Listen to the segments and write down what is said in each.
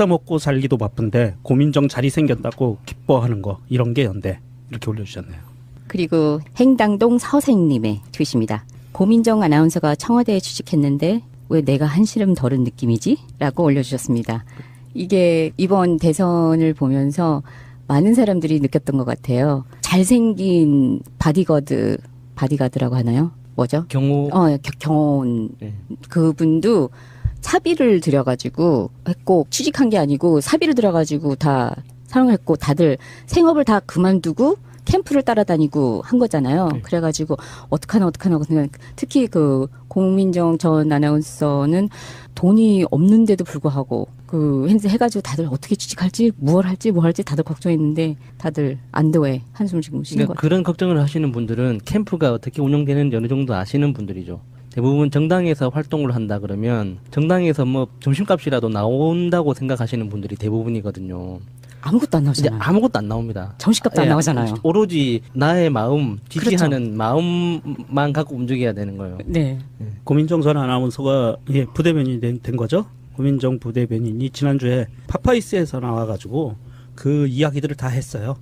각자 먹고 살기도 바쁜데 고민정 자리 생겼다고 기뻐하는 거 이런 게 연대 이렇게 올려주셨네요. 그리고 행당동 서생님의 tweet입니다. 고민정 아나운서가 청와대에 취직했는데 왜 내가 한시름 덜은 느낌이지? 라고 올려주셨습니다. 이게 이번 대선을 보면서 많은 사람들이 느꼈던 것 같아요. 잘생긴 바디가드라고 하나요? 뭐죠? 경호원. 네. 그분도 사비를 들여가지고 했고, 취직한 게 아니고 사비를 들여가지고 다 사용했고, 다들 생업을 다 그만두고 캠프를 따라다니고 한 거잖아요. 네. 그래가지고 어떡하나 그냥 특히 그 공민정 전 아나운서는 돈이 없는데도 불구하고 그 해가지고 다들 어떻게 취직할지 뭐 할지 다들 걱정했는데 다들 안도에 한숨을 지금 쉬는 그러니까 것 같아요. 그런 걱정을 하시는 분들은 캠프가 어떻게 운영되는지 어느 정도 아시는 분들이죠. 대부분 정당에서 활동을 한다 그러면 정당에서 뭐 점심값이라도 나온다고 생각하시는 분들이 대부분이거든요. 아무것도 안 이제 나오잖아요. 아무것도 안 나옵니다. 정식값도 안 나오잖아요. 오로지 나의 마음, 지지하는 그렇죠. 마음만 갖고 움직여야 되는 거예요. 네. 고민정 전 아나운서가 부대변인이 된 거죠. 고민정 부대변인이 지난주에 파파이스에서 나와가지고 그 이야기들을 다 했어요.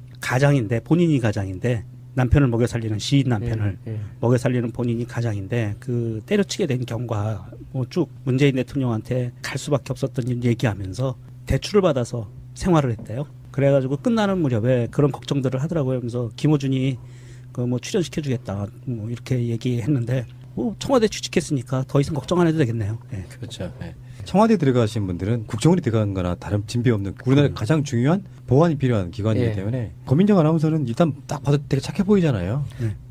본인이 가장인데 남편을 먹여 살리는 시인 남편을 먹여 살리는 본인이 가장인데 그 때려치게 된 경과 뭐 쭉 문재인 대통령한테 갈 수밖에 없었던 일 얘기하면서 대출을 받아서 생활을 했대요. 그래가지고 끝나는 무렵에 그런 걱정들을 하더라고요. 그래서 김어준이 그 뭐 출연시켜주겠다 뭐 이렇게 얘기했는데 청와대 취직했으니까 더 이상 걱정 안 해도 되겠네요. 네. 그렇죠. 네. 청와대 들어가신 분들은 국정원이 들어간 거나 다른 진배 없는 우리나라의 가장 중요한 보안이 필요한 기관이기 때문에 고민정 아나운서는 일단 딱 봐도 되게 착해 보이잖아요.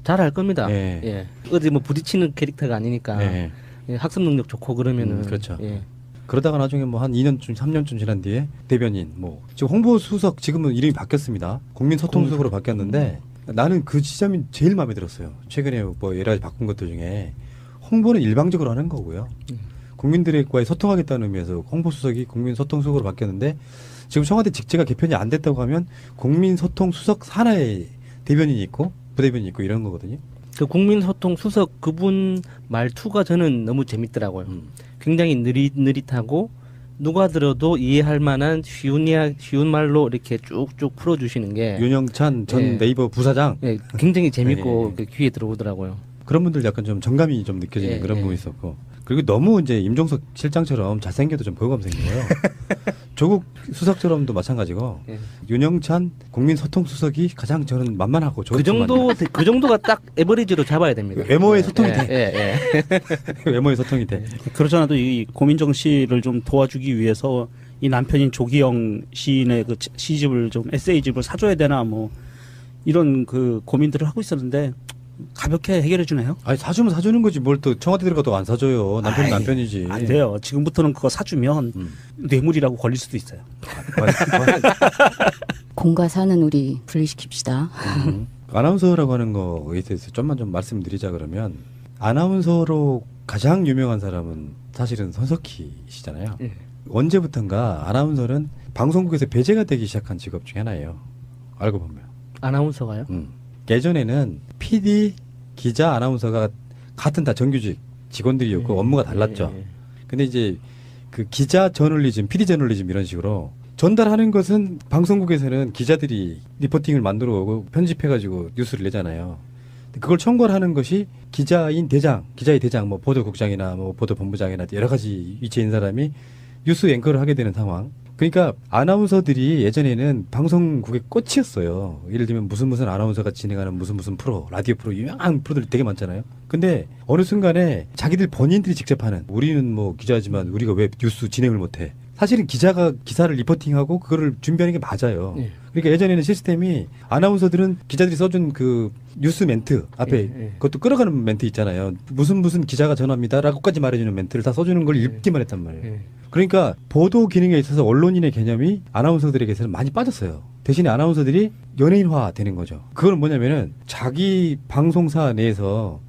잘 할 겁니다. 네. 예. 어디 뭐 부딪히는 캐릭터가 아니니까 네. 예, 학습 능력 좋고 그러면은 그렇죠. 예. 그러다가 나중에 뭐 한 2년쯤 3년쯤 지난 뒤에 대변인 뭐 지금 홍보수석 지금은 이름이 바뀌었습니다. 국민소통수석으로 바뀌었는데 나는 그 지점이 제일 마음에 들었어요. 최근에 뭐 여러 가지 바꾼 것들 중에 홍보는 일방적으로 하는 거고요. 국민들과의 소통하겠다는 의미에서 홍보수석이 국민소통수석으로 바뀌었는데 지금 청와대 직제가 개편이 안 됐다고 하면 국민소통수석 산하에 대변인이 있고 부대변인이 있고 이런 거거든요. 그 국민소통 수석 그분 말투가 저는 너무 재밌더라고요. 굉장히 느릿느릿하고 누가 들어도 이해할 만한 쉬운 말로 이렇게 쭉쭉 풀어주시는 게 윤영찬 전 네이버 부사장 굉장히 재밌고 귀에 들어오더라고요. 그런 분들 약간 좀 정감이 좀 느껴지는 그런 부분이 있었고 그리고 너무 이제 임종석 실장처럼 잘생겨도 좀 보호감 생겨요. 조국 수석처럼도 마찬가지고 윤영찬 국민소통수석이 가장 저는 만만하고 그 정도가 딱 에버리지로 잡아야 됩니다. 외모의 소통이 돼. 외모의 소통이 돼. 그렇지 않아도 이 고민정 씨를 좀 도와주기 위해서 이 남편인 조기영 시인의 그 시집을 좀 에세이집을 사줘야 되나 뭐 이런 그 고민들을 하고 있었는데 가볍게 해결해 주네요. 아니 사주면 사주는 거지 뭘 또 청와대 들어가도 안 사줘요. 남편은 남편이지. 안 돼요. 지금부터는 그거 사주면 뇌물이라고 걸릴 수도 있어요. 공과 사는 우리 분리시킵시다. 아나운서라고 하는 거에 대해서 좀만 좀 말씀드리자 그러면 아나운서로 가장 유명한 사람은 사실은 손석희시잖아요. 언제부턴가 아나운서는 방송국에서 배제가 되기 시작한 직업 중에 하나예요. 알고 보면. 아나운서가요? 예전에는 PD, 기자, 아나운서가 같은 다 정규직 직원들이었고 업무가 달랐죠. 근데 이제 그 기자 저널리즘, PD 저널리즘 이런 식으로 전달하는 것은 방송국에서는 기자들이 리포팅을 만들어 오고 편집해가지고 뉴스를 내잖아요. 그걸 총괄하는 것이 기자의 대장, 뭐 보도국장이나 뭐 보도본부장이나 여러 가지 위치에 있는 사람이 뉴스 앵커를 하게 되는 상황. 그러니까 아나운서들이 예전에는 방송국의 꽃이었어요. 예를 들면 무슨 아나운서가 진행하는 무슨 프로, 라디오 프로, 유명한 프로들이 되게 많잖아요. 근데 어느 순간에 자기들 본인들이 직접 하는 우리는 뭐 기자지만 우리가 왜 뉴스 진행을 못해. 사실은 기자가 기사를 리포팅하고 그거를 준비하는 게 맞아요. 그러니까 예전에는 시스템이 아나운서들은 기자들이 써준 그 뉴스 멘트 앞에 그것도 끌어가는 멘트 있잖아요. 무슨 기자가 전화합니다라고까지 말해주는 멘트를 다 써주는 걸 읽기만 했단 말이에요. 그러니까 보도 기능에 있어서 언론인의 개념이 아나운서들에게서는 많이 빠졌어요. 대신에 아나운서들이 연예인화 되는 거죠. 그건 뭐냐면은 자기 방송사 내에서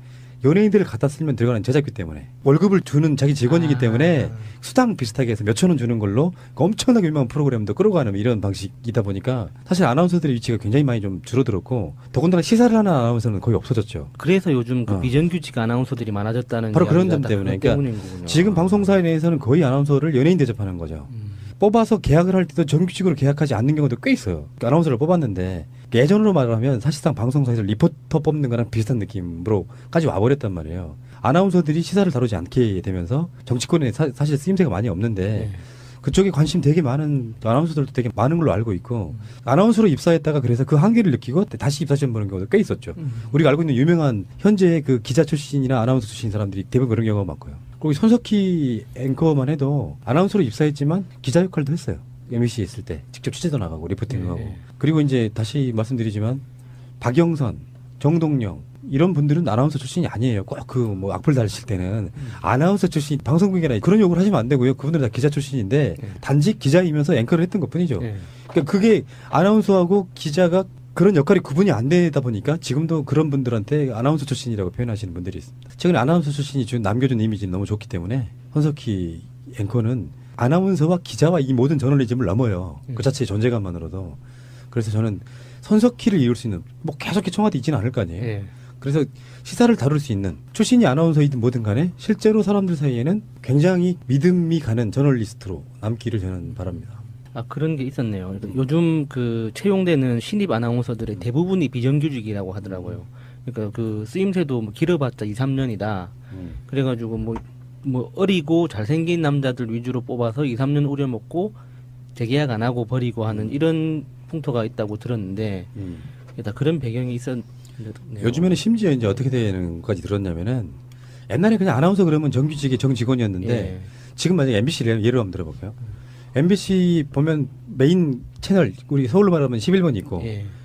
연예인들을 갖다 쓰면 들어가는 제작비 때문에 월급을 주는 자기 직원이기 때문에 수당 비슷하게 해서 몇천 원 주는 걸로 엄청나게 유명한 프로그램도 끌어가는 이런 방식이다 보니까 사실 아나운서들의 위치가 굉장히 많이 좀 줄어들었고 더군다나 시사를 하는 아나운서는 거의 없어졌죠. 그래서 요즘 그 비정규직 아나운서들이 많아졌다는 바로 그런 점 때문에. 그러니까 지금 방송사에 대해서는 거의 아나운서를 연예인 대접하는 거죠. 뽑아서 계약을 할 때도 정규직으로 계약하지 않는 경우도 꽤 있어요. 아나운서를 뽑았는데 예전으로 말하면 사실상 방송사에서 리포터 뽑는 거랑 비슷한 느낌으로까지 와버렸단 말이에요. 아나운서들이 시사를 다루지 않게 되면서 정치권에 사실 쓰임새가 많이 없는데 그쪽에 관심 되게 많은 아나운서들도 되게 많은 걸로 알고 있고 아나운서로 입사했다가 그래서 그 한계를 느끼고 다시 입사 시험 보는 경우도 꽤 있었죠. 우리가 알고 있는 유명한 현재 그 기자 출신이나 아나운서 출신 사람들이 대부분 그런 경우가 많고요. 그리고 손석희 앵커만 해도 아나운서로 입사했지만 기자 역할도 했어요. MBC에 있을 때 직접 취재도 나가고 리포팅도 하고. 그리고 이제 다시 말씀드리지만 박영선, 정동영 이런 분들은 아나운서 출신이 아니에요. 꼭 그 뭐 악플 달실 때는 아나운서 출신 방송국이나 그런 욕을 하시면 안 되고요. 그분들은 다 기자 출신인데 단지 기자이면서 앵커를 했던 것뿐이죠. 그러니까 그게 아나운서하고 기자가 그런 역할이 구분이 안 되다 보니까 지금도 그런 분들한테 아나운서 출신이라고 표현하시는 분들이 있습니다. 최근에 아나운서 출신이 남겨준 이미지는 너무 좋기 때문에 손석희 앵커는 아나운서와 기자와 이 모든 저널리즘을 넘어요. 그 자체의 존재감만으로도. 그래서 저는 손석희를 이룰 수 있는 뭐 계속 청와대 있지는 않을 거 아니에요. 그래서 시사를 다룰 수 있는 출신이 아나운서이든 뭐든 간에 실제로 사람들 사이에는 굉장히 믿음이 가는 저널리스트로 남기를 저는 바랍니다. 아, 그런 게 있었네요. 요즘 그 채용되는 신입 아나운서들의 대부분이 비정규직이라고 하더라고요. 그러니까 그 쓰임새도 뭐 길어봤자 2, 3년이다. 그래가지고 뭐 어리고 잘생긴 남자들 위주로 뽑아서 2, 3년 우려먹고 재계약 안 하고 버리고 하는 이런 풍토가 있다고 들었는데 다 그런 배경이 있었네요. 요즘에는 심지어 이제 어떻게 되는 것까지 들었냐면은 옛날에 그냥 아나운서 그러면 정규직의 정직원이었는데 지금 만약에 MBC를 예를 한번 들어볼까요? MBC 보면 메인 채널 우리 서울로 말하면 11번 있고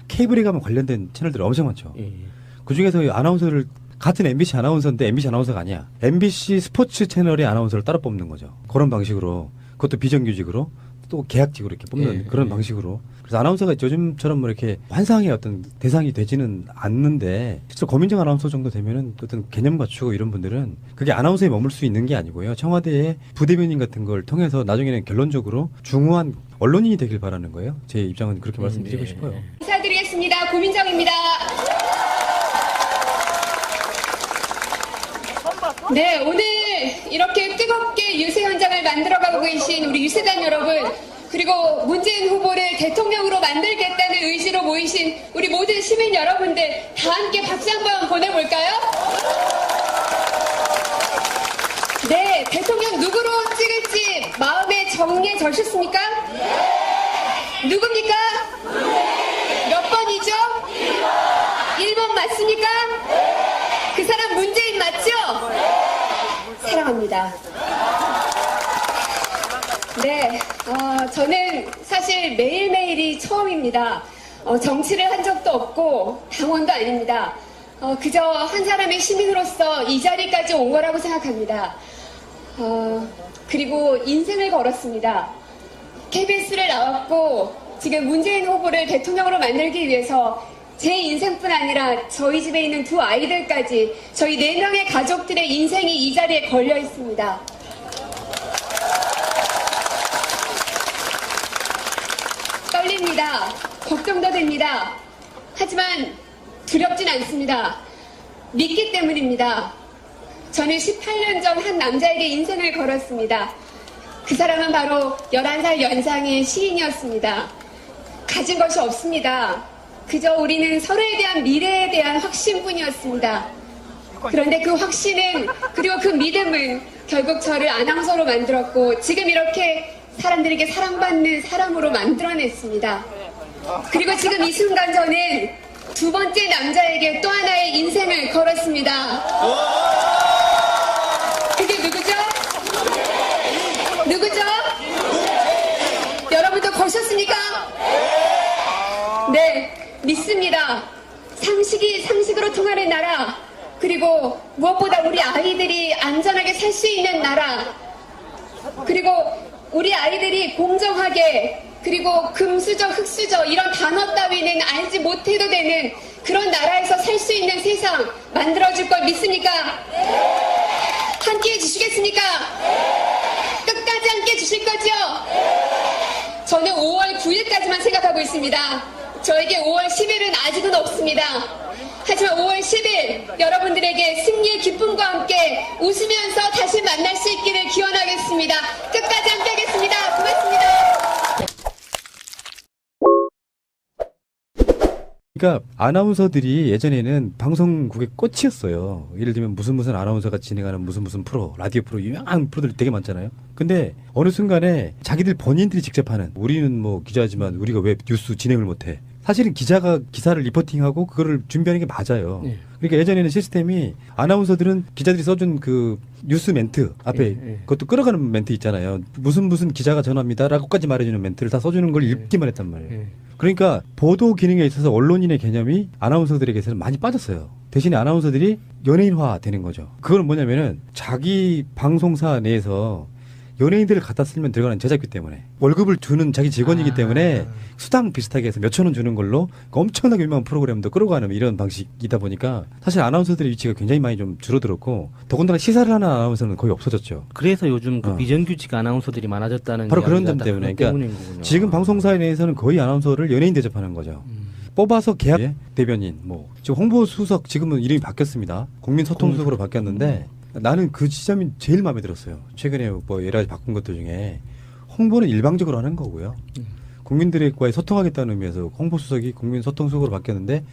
케이블에 가면 관련된 채널들이 엄청 많죠. 그중에서 아나운서를 같은 MBC 아나운서인데 MBC 아나운서가 아니야. MBC 스포츠 채널의 아나운서를 따로 뽑는 거죠. 그런 방식으로 그것도 비정규직으로 또 계약직으로 이렇게 뽑는 그런 방식으로. 그래서 아나운서가 요즘처럼 뭐 이렇게 환상의 어떤 대상이 되지는 않는데 실제로 고민정 아나운서 정도 되면은 어떤 개념 갖추고 이런 분들은 그게 아나운서에 머물 수 있는 게 아니고요. 청와대의 부대변인 같은 걸 통해서 나중에는 결론적으로 중후한 언론인이 되길 바라는 거예요. 제 입장은 그렇게 말씀드리고 싶어요. 인사드리겠습니다. 고민정입니다. 네, 오늘 이렇게 뜨겁게 유세 현장을 만들어가고 계신 우리 유세단 여러분, 그리고 문재인 후보를 대통령으로 만들겠다는 의지로 모이신 우리 모든 시민 여러분들 다 함께 박수 한번 보내볼까요? 네, 대통령 누구로 찍을지 마음에 정해졌습니까? 누굽니까? 몇 번이죠? 1번 맞습니까? 그 사람 문재인 맞죠? 사랑합니다. 네, 저는 사실 매일매일이 처음입니다. 정치를 한 적도 없고 당원도 아닙니다. 그저 한 사람의 시민으로서 이 자리까지 온 거라고 생각합니다. 그리고 인생을 걸었습니다. KBS를 나왔고 지금 문재인 후보를 대통령으로 만들기 위해서 제 인생뿐 아니라 저희 집에 있는 두 아이들까지 저희 4명의 가족들의 인생이 이 자리에 걸려 있습니다. 떨립니다. 걱정도 됩니다. 하지만 두렵진 않습니다. 믿기 때문입니다. 저는 18년 전 한 남자에게 인생을 걸었습니다. 그 사람은 바로 11살 연상의 시인이었습니다. 가진 것이 없습니다. 그저 우리는 서로에 대한 미래에 대한 확신뿐이었습니다. 그런데 그 확신은 그리고 그 믿음은 결국 저를 아나운서로 만들었고 지금 이렇게 사람들에게 사랑받는 사람으로 만들어냈습니다. 그리고 지금 이 순간 저는 두 번째 남자에게 또 하나의 인생을 걸었습니다. 그게 누구죠? 누구죠? 여러분도 거셨습니까? 네, 믿습니다. 상식이 상식으로 통하는 나라, 그리고 무엇보다 우리 아이들이 안전하게 살 수 있는 나라, 그리고 우리 아이들이 공정하게, 그리고 금수저, 흙수저 이런 단어 따위는 알지 못해도 되는 그런 나라에서 살 수 있는 세상 만들어줄 걸 믿습니까? 함께해 주시겠습니까? 끝까지 함께해 주실 거죠? 저는 5월 9일까지만 생각하고 있습니다. 저에게 5월 10일은 아직은 없습니다. 하지만 5월 10일 여러분들에게 승리의 기쁨과 함께 웃으면서 다시 만날 수 있기를 기원하겠습니다. 끝까지 함께하겠습니다. 고맙습니다. 그러니까 아나운서들이 예전에는 방송국의 꽃이었어요. 예를 들면 무슨 아나운서가 진행하는 무슨 프로, 라디오 프로, 유명한 프로들 되게 많잖아요. 근데 어느 순간에 자기들 본인들이 직접 하는, 우리는 뭐 기자지만 우리가 왜 뉴스 진행을 못해. 사실은 기자가 기사를 리포팅하고 그거를 준비하는 게 맞아요. 예. 그러니까 예전에는 시스템이 아나운서들은 기자들이 써준 그 뉴스 멘트 앞에 그것도 끌어가는 멘트 있잖아요. 무슨 기자가 전화합니다라고까지 말해주는 멘트를 다 써주는 걸 읽기만 했단 말이에요. 그러니까 보도 기능에 있어서 언론인의 개념이 아나운서들에게서는 많이 빠졌어요. 대신에 아나운서들이 연예인화 되는 거죠. 그건 뭐냐면은 자기 방송사 내에서 연예인들을 갖다 쓰면 들어가는 제작비 때문에 월급을 주는 자기 직원이기 때문에 수당 비슷하게 해서 몇천 원 주는 걸로 엄청나게 유명한 프로그램도 끌어가는 이런 방식이다 보니까 사실 아나운서들의 위치가 굉장히 많이 좀 줄어들었고 더군다나 시사를 하는 아나운서는 거의 없어졌죠. 그래서 요즘 그 비정규직 아나운서들이 많아졌다는 바로 그런 이야기가 점 딱 때문에. 그것 그러니까 때문인 거군요. 지금 방송사에 내에서는 거의 아나운서를 연예인 대접하는 거죠. 뽑아서 계약 대변인, 뭐 지금 홍보수석 지금은 이름이 바뀌었습니다. 국민소통수석으로 바뀌었는데 나는 그 지점이 제일 마음에 들었어요. 최근에 뭐 여러 가지 바꾼 것들 중에 홍보는 일방적으로 하는 거고요. 국민들과의 소통하겠다는 의미에서 홍보수석이 국민소통수석으로 바뀌었는데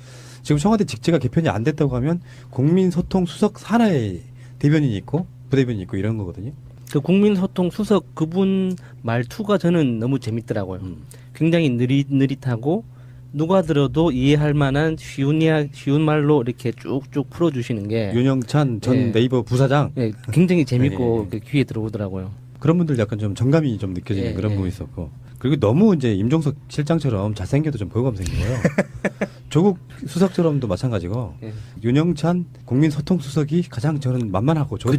지금 청와대 직제가 개편이 안 됐다고 하면 국민소통수석 산하에 대변인이 있고 부대변인이 있고 이런 거거든요. 그 국민소통 수석 그분 말투가 저는 너무 재밌더라고요. 굉장히 느릿느릿하고 누가 들어도 이해할 만한 쉬운 말로 이렇게 쭉쭉 풀어주시는 게 윤영찬 전 예. 네이버 부사장 예, 굉장히 재밌고 예. 그 귀에 들어오더라고요. 그런 분들 약간 좀 정감이 좀 느껴지는 예, 그런 예. 부분이 있었고 그리고 너무 이제 임종석 실장처럼 잘생겨도 좀 보호감 생겨요. 조국 수석처럼도 마찬가지고 예. 윤영찬 국민소통수석이 가장 저는 만만하고 좋은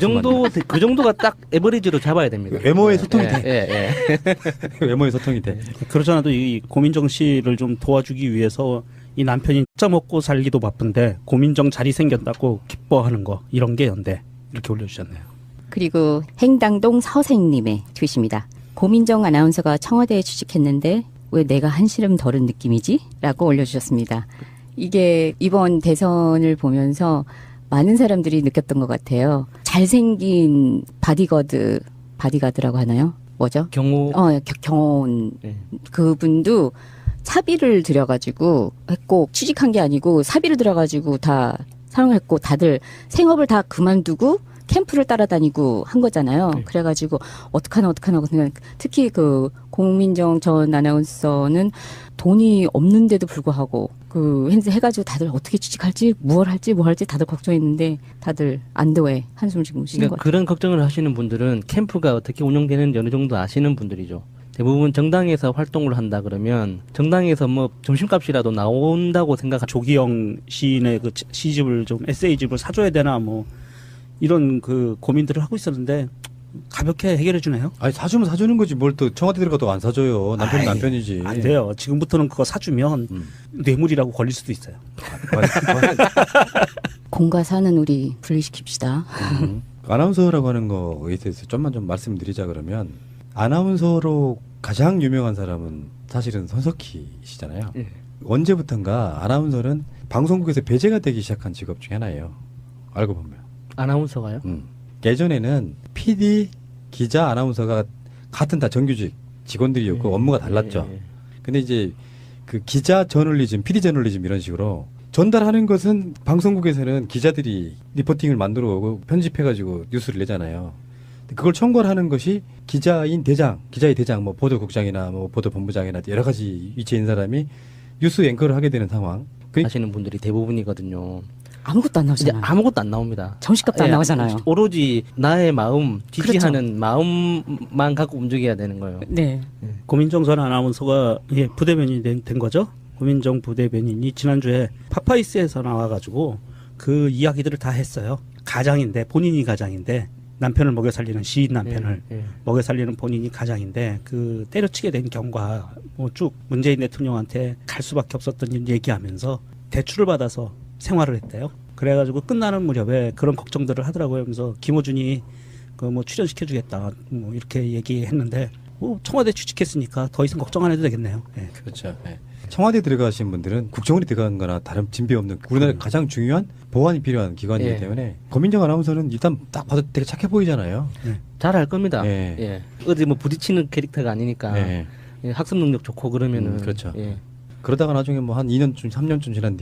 그 정도가 딱 에버리지로 잡아야 됩니다. 외모의 소통이 돼. 예. 외모의 소통이 돼. 그렇지 않아도 이 고민정 씨를 좀 도와주기 위해서 이 남편이 짜 먹고 살기도 바쁜데 고민정 자리 생겼다고 기뻐하는 거 이런 게 연대 이렇게 올려주셨네요. 그리고 행당동 서생님의 tweet입니다. 고민정 아나운서가 청와대에 취직했는데 왜 내가 한시름 덜은 느낌이지? 라고 올려주셨습니다. 이게 이번 대선을 보면서 많은 사람들이 느꼈던 것 같아요. 잘생긴 바디가드라고 하나요? 뭐죠? 경호원 네. 그분도 사비를 들여가지고 했고 취직한 게 아니고 사비를 들여가지고 다 사용했고 다들 생업을 다 그만두고 캠프를 따라다니고 한 거잖아요. 네. 그래가지고 어떡하나 그냥 특히 그 공민정 전 아나운서는 돈이 없는데도 불구하고 그 해가지고 다들 어떻게 취직할지 뭐 할지 다들 걱정했는데 다들 안도해 한숨을 지금 쉬는 그러니까 것 같아요. 그런 걱정을 하시는 분들은 캠프가 어떻게 운영되는지 어느 정도 아시는 분들이죠. 대부분 정당에서 활동을 한다 그러면 정당에서 뭐 점심값이라도 나온다고 생각하죠. 조기영 시인의 그 시집을 좀 에세이집을 사줘야 되나 뭐 이런 그 고민들을 하고 있었는데 가볍게 해결해 주네요. 아니 사주면 사주는 거지 뭘 또 청와대 들어가도 안 사줘요. 남편은 아이, 남편이지. 안 돼요. 지금부터는 그거 사주면 뇌물이라고 걸릴 수도 있어요. 공과 사는 우리 분리시킵시다. 아나운서라고 하는 거에 대해서 좀만 좀 말씀드리자 그러면 아나운서로 가장 유명한 사람은 사실은 손석희시잖아요. 예. 언제부턴가 아나운서는 방송국에서 배제가 되기 시작한 직업 중에 하나예요. 알고 보면. 아나운서가요? 예전에는 PD, 기자, 아나운서가 같은 다 정규직 직원들이었고 업무가 달랐죠. 근데 이제 그 기자 저널리즘, PD 저널리즘 이런 식으로 전달하는 것은 방송국에서는 기자들이 리포팅을 만들어 오고 편집해가지고 뉴스를 내잖아요. 그걸 총괄하는 것이 기자의 대장, 뭐 보도국장이나 뭐 보도본부장이나 여러 가지 위치에 있는 사람이 뉴스 앵커를 하게 되는 상황. 하시는 분들이 대부분이거든요. 아무것도 안 이제 나오잖아요. 아무것도 안 나옵니다. 정식값도 안 나오잖아요. 오로지 나의 마음, 지지하는 마음만 갖고 움직여야 되는 거예요. 네. 고민정 전 아나운서가 부대변인이 된 거죠. 고민정 부대변인이 지난주에 파파이스에서 나와가지고 그 이야기들을 다 했어요. 본인이 가장인데 남편을 먹여 살리는 시인 남편을 먹여 살리는 본인이 가장인데 그 때려치게 된 경과 뭐 쭉 문재인 대통령한테 갈 수밖에 없었던 일 얘기하면서 대출을 받아서 생활을 했대요. 그래가지고 끝나는 무렵에 그런 걱정들을 하더라고요. 그래서 김어준이 그 뭐 출연시켜주겠다 뭐 이렇게 얘기했는데 청와대 취직했으니까 더 이상 걱정 안 해도 되겠네요. 예. 그렇죠. 네. 청와대 들어가신 분들은 국정원이 들어간 거나 다른 진배 없는 우리나라의 가장 중요한 보안이 필요한 기관이기 때문에 고민정 아나운서는 일단 딱 봐도 되게 착해 보이잖아요. 잘 할 겁니다. 예. 예. 어디 뭐 부딪히는 캐릭터가 아니니까 네. 예, 학습 능력 좋고 그러면은 그렇죠. 예. 그러다가 나중에 뭐 한 2년쯤 3년쯤 지난 뒤에